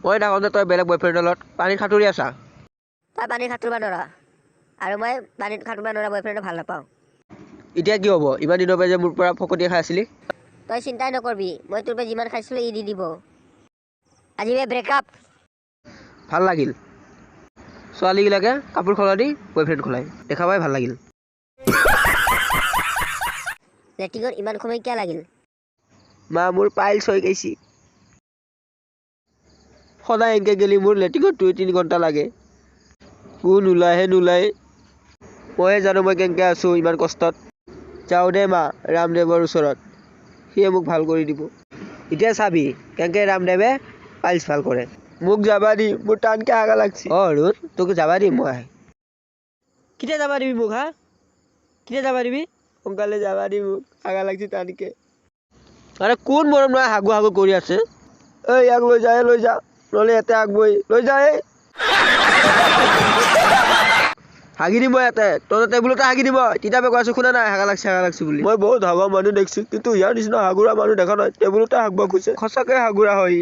মই থাকোঁতে তই বেলেগ বয়ফ্ৰেণ্ডৰ লগত পানীত সাঁতুৰি আছা। তই পানীত সাঁতুৰিব নোৱাৰা আৰু মই পানীত সাঁতুৰিব নোৱাৰা বয়ফ্ৰেণ্ডক ভাল নাপাওঁ। এতিয়া কি হ'ব? ইমান দিনৰ পৰা যে মোৰ পৰা ফকটিয়াই খাই আছিলি। তই চিন্তাই নকৰবি, মই তোৰ পৰা যিমান খাইছিলোঁ ই দি দিব। আজি ব্ৰেকআপ। ভাল লাগিল। ছোৱালীবিলাকে কাপোৰ সলনি বয়ফ্ৰেণ্ড সলায়, দেখা পাই ভাল লাগিল। লেট্ৰিনত ইমান সময় কিয় লাগিল? মা মোৰ পাইলছ হৈ গৈছি। সদায় এনেকৈ গেলি মোৰ লেট্ৰিনত 2-3 ঘণ্টা লাগে। নোলায়। ময়ে জানো মই কেনেকৈ আছোঁ ইমান কষ্টত। যাওঁ দে মা ৰামদেৱৰ ওচৰত, সিয়ে মোক ভাল কৰি দিব। এতিয়া চাবি কেনেকৈ ৰামদেৱে পাইলছ ভাল কৰে। মোক যাবা দি, মোৰ টানকৈ হাগা লাগছি। অৰুণ তোক যাবা দিম মই। কেতিয়া যাবা দিবি মোক? কেতিয়া যাবা দিবি? সোনকালে যাবা দি মোক, হাগা লাগছি টানকৈ। আৰে কোন মৰম নহয় হাগু কৰি আছে? ইয়াক লৈ যা নহ'লে ইয়াতে আগবই লৈ যা। হাগি দিম মই ইয়াতে, তই টেবুলতে হাগি দিব। কিতাপে কৈ আছোঁ শুনা নাই, হাগা লাগছি বুলি। মই বহুত হাগা মানুহ দেখিছোঁ, কিন্তু ইয়াৰ নিচিনা হাগুৰা মানুহ দেখা নাই। টেবুলতে হাগবা খোজে, সঁচাকৈ হাগুৰা হয়।